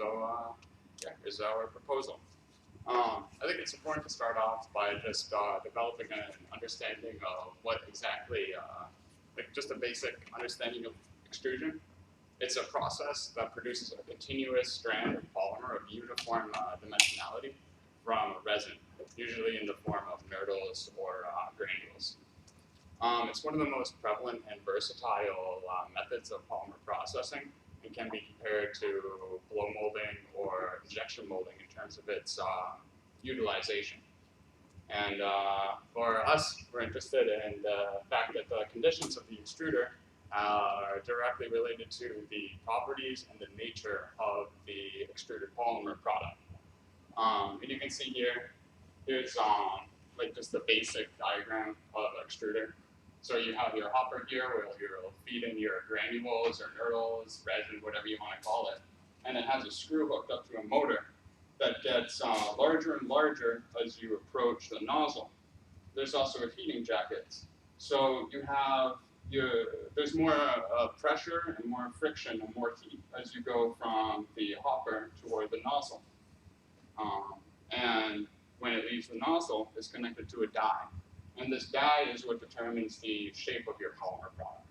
So yeah, here's our proposal. I think it's important to start off by just developing an understanding of what exactly, like just a basic understanding of extrusion. It's a process that produces a continuous strand of polymer of uniform dimensionality from resin, usually in the form of nurdles or granules. It's one of the most prevalent and versatile methods of polymer processing and can be compared to blow molding or injection molding in terms of its utilization. And for us, we're interested in the fact that the conditions of the extruder are directly related to the properties and the nature of the extruded polymer product. And you can see here's like just the basic diagram of an extruder. So you have your hopper here where you'll feed in your granules or nurdles, resin, whatever you want to call it. And it has a screw hooked up to a motor that gets larger and larger as you approach the nozzle. There's also a heating jacket. So you have there's more pressure and more friction and more heat as you go from the hopper toward the nozzle. And when it leaves the nozzle, it's connected to a die. And this die is what determines the shape of your polymer product.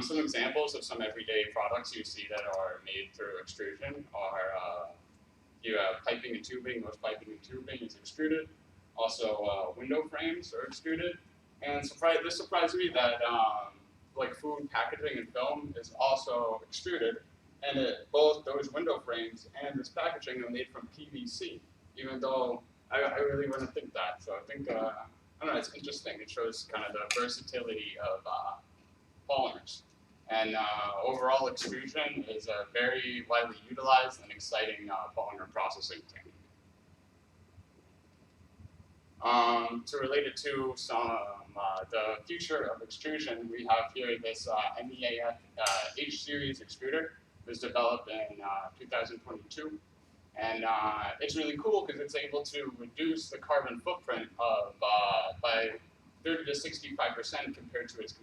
Some examples of some everyday products you see that are made through extrusion are you have piping and tubing. Most piping and tubing is extruded. Also, window frames are extruded. And this surprised me that like food packaging and film is also extruded. And both those window frames and this packaging are made from PVC, even though I really wouldn't think that. So I think, I don't know, it's interesting. It shows kind of the versatility of polymers. And overall, extrusion is a very widely utilized and exciting polymer processing technique. To relate it to some the future of extrusion, we have here this MEAF H-series extruder. It was developed in 2022. And it's really cool because it's able to reduce the carbon footprint of by 30 to 65% compared to its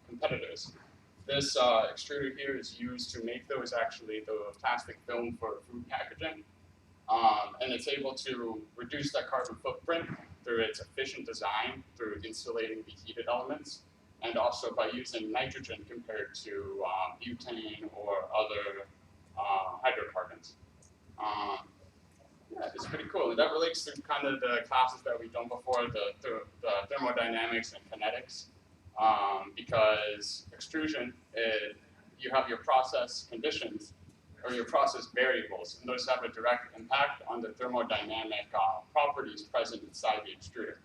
competitors. This extruder here is used to make the plastic film for food packaging. And it's able to reduce that carbon footprint through its efficient design, through insulating the heated elements, and also by using nitrogen compared to butane or other hydrocarbons. Yeah, it's pretty cool. And that relates to kind of the classes that we've done before, the thermodynamics and kinetics, because extrusion, you have your process conditions or your process variables, and those have a direct impact on the thermodynamic properties present inside the extruder.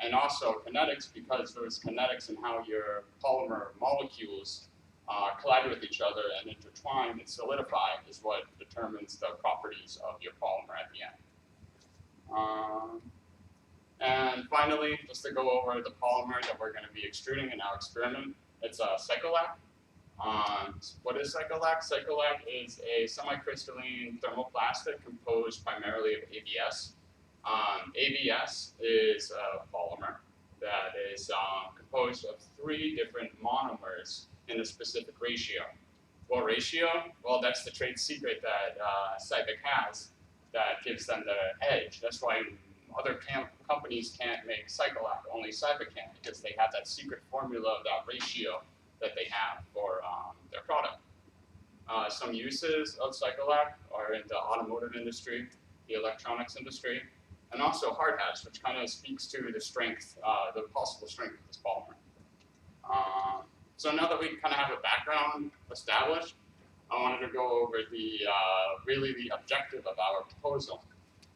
And also kinetics, because those kinetics and how your polymer molecules collide with each other and intertwine and solidify is what determines the properties of your polymer at the end. And finally, just to go over the polymer that we're going to be extruding in our experiment, it's a cycolac. What is cycolac? Cycolac is a semi-crystalline thermoplastic composed primarily of ABS. ABS is a polymer that is composed of 3 different monomers in a specific ratio. What ratio? Well, that's the trade secret that Cybec has that gives them the edge. That's why other companies can't make cycolac, only Cybec can, because they have that secret formula of that ratio that they have for their product. Some uses of cycolac are in the automotive industry, the electronics industry, and also hard hats, which kind of speaks to the strength, the possible strength of this polymer. So now that we kind of have a background established, I wanted to go over really the objective of our proposal,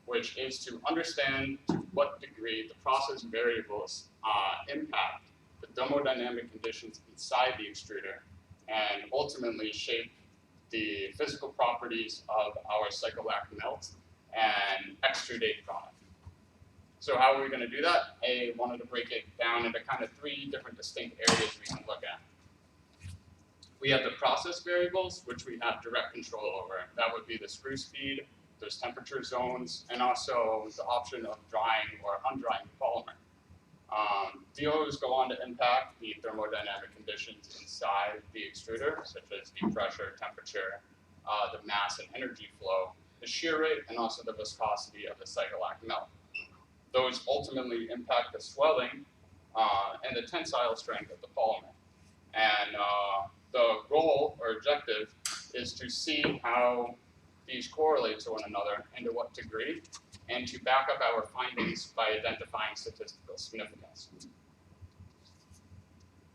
which is to understand to what degree the process variables impact the thermodynamic conditions inside the extruder and ultimately shape the physical properties of our cycolac melt and extrudate product. So how are we going to do that? I wanted to break it down into kind of 3 different distinct areas we can look at. We have the process variables, which we have direct control over. That would be the screw speed, there's temperature zones, and also the option of drying or undrying the polymer. DOs go on to impact the thermodynamic conditions inside the extruder, such as the pressure, temperature, the mass and energy flow, the shear rate, and also the viscosity of the cyclic melt. Those ultimately impact the swelling and the tensile strength of the polymer. And the goal or objective is to see how these correlate to one another and to what degree, and to back up our findings by identifying statistical significance.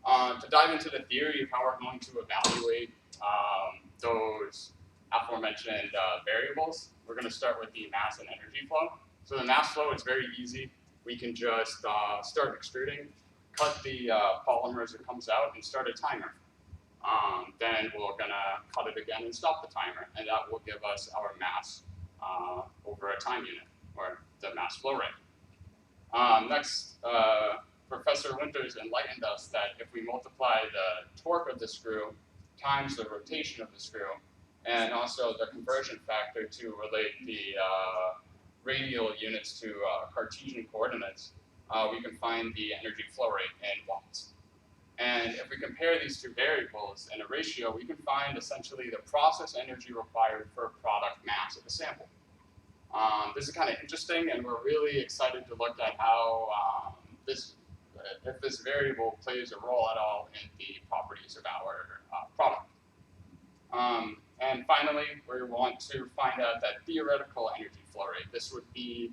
To dive into the theory of how we're going to evaluate those aforementioned variables, we're going to start with the mass and energy flow. So the mass flow is very easy. We can just start extruding, cut the polymer as it comes out, and start a timer. Then we're going to cut it again and stop the timer, and that will give us our mass over a time unit, or the mass flow rate. Next, Professor Winters enlightened us that if we multiply the torque of the screw times the rotation of the screw, and also the conversion factor to relate the radial units to Cartesian coordinates, we can find the energy flow rate in watts. And if we compare these two variables in a ratio, we can find essentially the process energy required for product mass of the sample. This is kind of interesting, and we're really excited to look at how if this variable plays a role at all in the properties of our product. And finally, we want to find out that theoretical energy flow rate. This would be,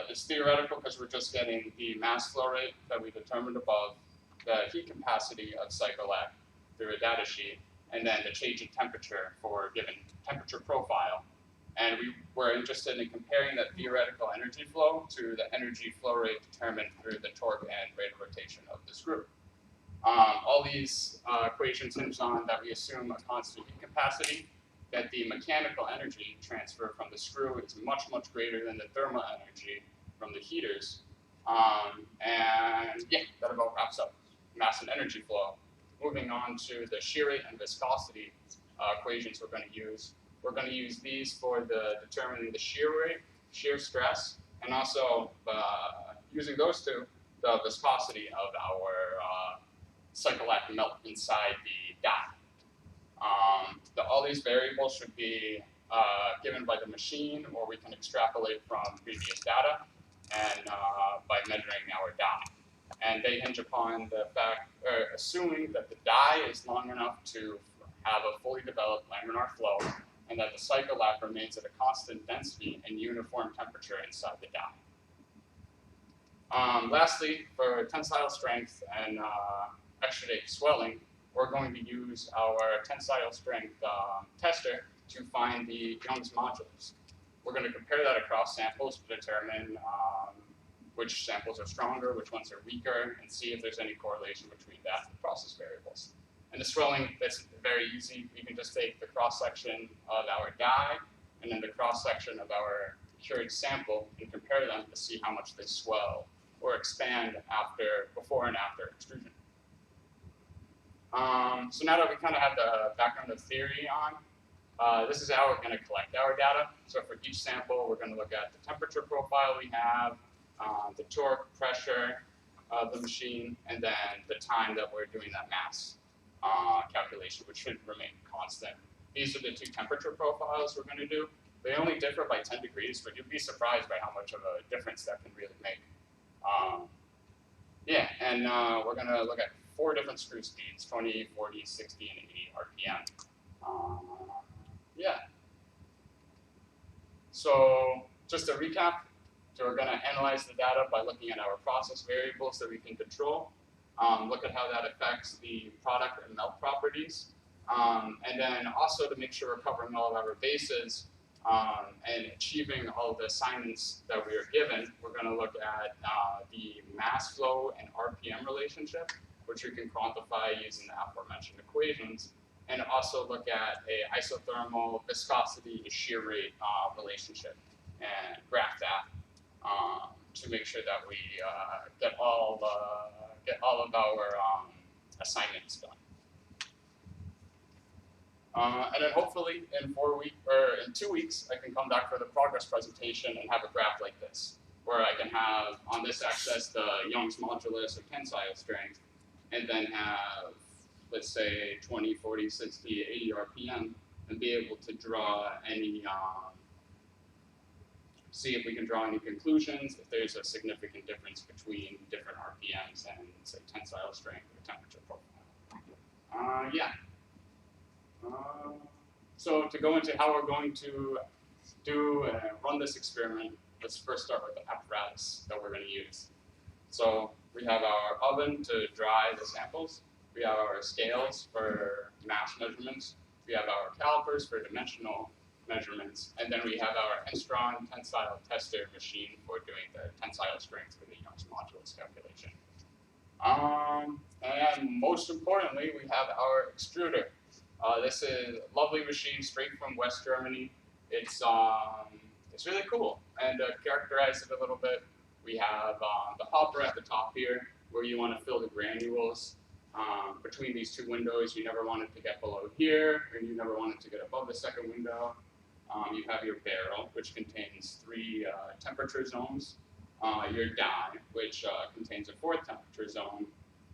it's theoretical because we're just getting the mass flow rate that we determined above, the heat capacity of cyclic through a data sheet, and then the change in temperature for a given temperature profile. And we were interested in comparing that theoretical energy flow to the energy flow rate determined through the torque and rate of rotation of the screw. All these equations hinge on that we assume a constant heat capacity, that the mechanical energy transfer from the screw is much, much greater than the thermal energy from the heaters. And yeah, that about wraps up mass and energy flow. Moving on to the shear rate and viscosity equations we're going to use. We're going to use these for determining the shear rate, shear stress, and also using those two, the viscosity of our cyclic melt inside the die. All these variables should be given by the machine, or we can extrapolate from previous data and by measuring our die. And they hinge upon the fact, assuming that the die is long enough to have a fully developed laminar flow, and that the cyclic remains at a constant density and uniform temperature inside the die. Lastly, for tensile strength and extradate swelling, we're going to use our tensile strength tester to find the Young's modulus. We're going to compare that across samples to determine which samples are stronger, which ones are weaker, and see if there's any correlation between that and process variables. And the swelling, that's very easy. We can just take the cross-section of our die and then the cross-section of our cured sample and compare them to see how much they swell or expand before and after extrusion. So now that we kind of have the background of theory on, this is how we're going to collect our data. So for each sample, we're going to look at the temperature profile we have, the torque, pressure of the machine, and then the time that we're doing that mass calculation, which should remain constant. These are the two temperature profiles we're going to do. They only differ by 10 degrees, but you'd be surprised by how much of a difference that can really make. We're going to look at 4 different screw speeds, 20, 40, 60, and 80 RPM. So just to recap, so we're going to analyze the data by looking at our process variables that we can control, look at how that affects the product and melt properties, and then also to make sure we're covering all of our bases and achieving all of the assignments that we are given, we're going to look at the mass flow and RPM relationship, which we can quantify using the aforementioned equations, and also look at a isothermal viscosity to shear rate relationship and graph that to make sure that we get all of our assignments done. And then hopefully in 2 weeks, I can come back for the progress presentation and have a graph like this. where I can have on this axis the Young's modulus or tensile strength, and then have, let's say, 20, 40, 60, 80 RPM, and be able to draw any, see if we can draw any conclusions, if there's a significant difference between different RPMs and, say, tensile strength or temperature profile. Yeah. So to go into how we're going to do run this experiment, let's first start with the apparatus that we're going to use. So we have our oven to dry the samples. We have our scales for mass measurements. We have our calipers for dimensional measurements. And then we have our Enstron tensile tester machine for doing the tensile strength for the Young's modulus calculation. And most importantly, we have our extruder. This is a lovely machine straight from West Germany. It's really cool. And to characterize it a little bit, we have the hopper at the top here, where you want to fill the granules. Between these two windows, you never want it to get below here, and you never want it to get above the second window. You have your barrel, which contains 3 temperature zones. Your die, which contains a 4th temperature zone.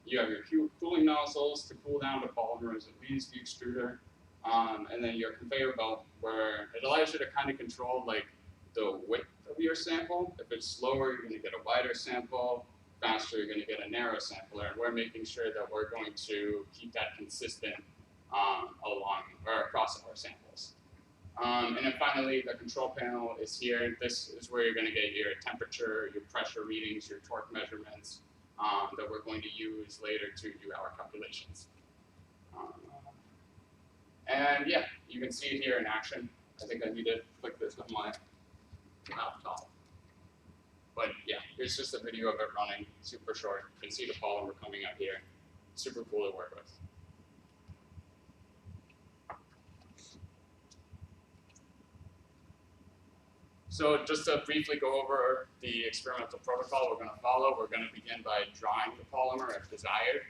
You have your cooling nozzles to cool down the polymer as it leaves the extruder. And then your conveyor belt, where it allows you to kind of control like the width of your sample. If it's slower, you're going to get a wider sample. Faster, you're going to get a narrow sampler. And we're making sure that we're going to keep that consistent along or across our samples. And then finally, the control panel is here. This is where you're going to get your temperature, your pressure readings, your torque measurements that we're going to use later to do our calculations. And yeah, you can see it here in action. I think I need to click this with my laptop. But yeah, here's just a video of it running, super short. You can see the polymer coming out here. Super cool to work with. So just to briefly go over the experimental protocol we're going to follow, we're going to begin by drying the polymer if desired.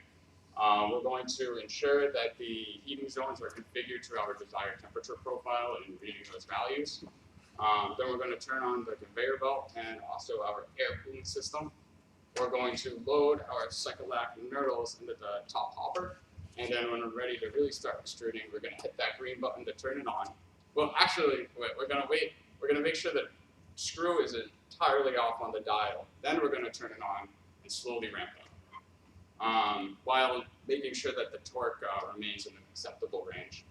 We're going to ensure that the heating zones are configured to our desired temperature profile and reading those values. Then we're going to turn on the conveyor belt and also our air cooling system. We're going to load our Cycolac nurdles into the top hopper. And then when we're ready to really start extruding, we're going to hit that green button to turn it on. Well, actually, we're going to wait. We're going to make sure that screw is entirely off on the dial. Then we're going to turn it on and slowly ramp up, while making sure that the torque remains in an acceptable range.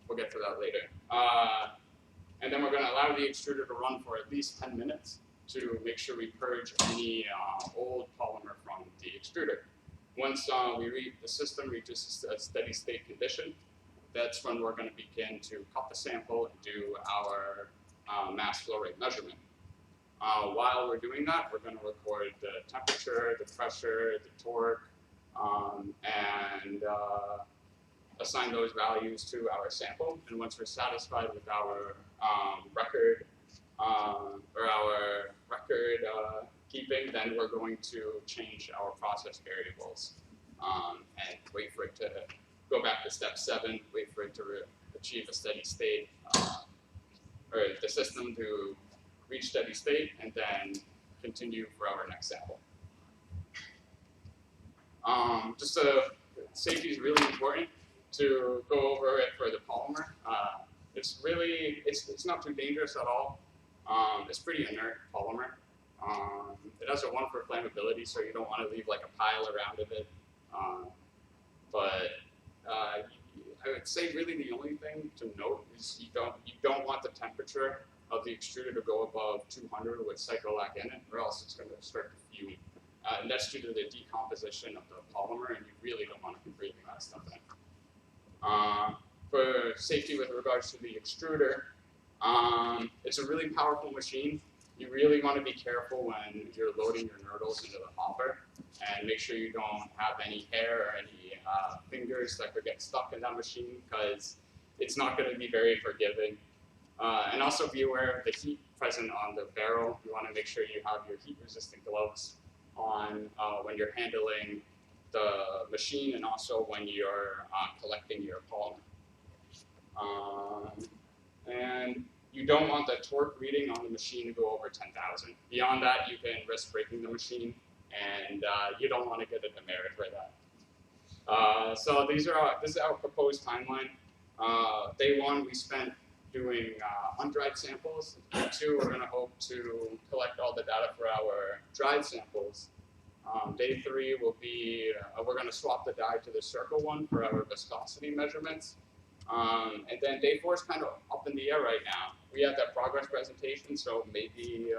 We'll get to that later. And then we're going to allow the extruder to run for at least 10 minutes to make sure we purge any old polymer from the extruder. Once the system reaches a steady state condition, that's when we're going to begin to cut the sample and do our mass flow rate measurement. While we're doing that, we're going to record the temperature, the pressure, the torque, and assign those values to our sample. And once we're satisfied with our record keeping, then we're going to change our process variables and wait for it to go back to step 7, wait for it to achieve a steady state, or the system to reach steady state, and then continue for our next sample. Safety is really important to go over it for the polymer. It's not too dangerous at all. It's pretty inert polymer. It has a 1 for flammability, so you don't want to leave like a pile around of it. I would say really the only thing to note is you don't want the temperature of the extruder to go above 200 with Cycolac in it, or else it's going to start to fume. And that's due to the decomposition of the polymer, and you really don't want to be breathing that stuff in. For safety with regards to the extruder, it's a really powerful machine. You really want to be careful when you're loading your nurdles into the hopper, and make sure you don't have any hair or any fingers that could get stuck in that machine, because it's not going to be very forgiving. And also be aware of the heat present on the barrel. You want to make sure you have your heat-resistant gloves on when you're handling the machine, and also when you're collecting your polymer. And you don't want the torque reading on the machine to go over 10,000. Beyond that, you can risk breaking the machine, and you don't want to get a demerit for that. So this is our proposed timeline. Day 1, we spent doing undried samples. Day 2, we're going to hope to collect all the data for our dried samples. Day 3 will be, we're going to swap the die to the circle one for our viscosity measurements. And then day 4 is kind of up in the air right now. We have that progress presentation, so maybe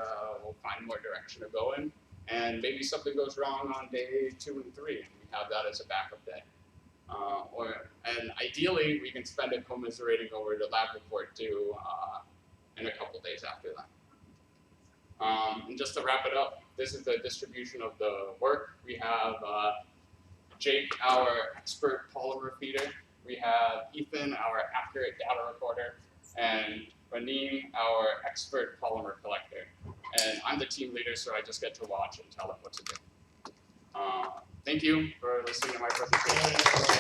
we'll find more direction to go in. And maybe something goes wrong on day 2 and 3, and we have that as a backup day. And ideally, we can spend it commiserating over the lab report too in a couple days after that. And just to wrap it up, this is the distribution of the work. We have Jake, our expert polymer feeder. We have Ethan, our accurate data recorder, and Vaneem, our expert polymer collector. And I'm the team leader, so I just get to watch and tell them what to do. Thank you for listening to my presentation.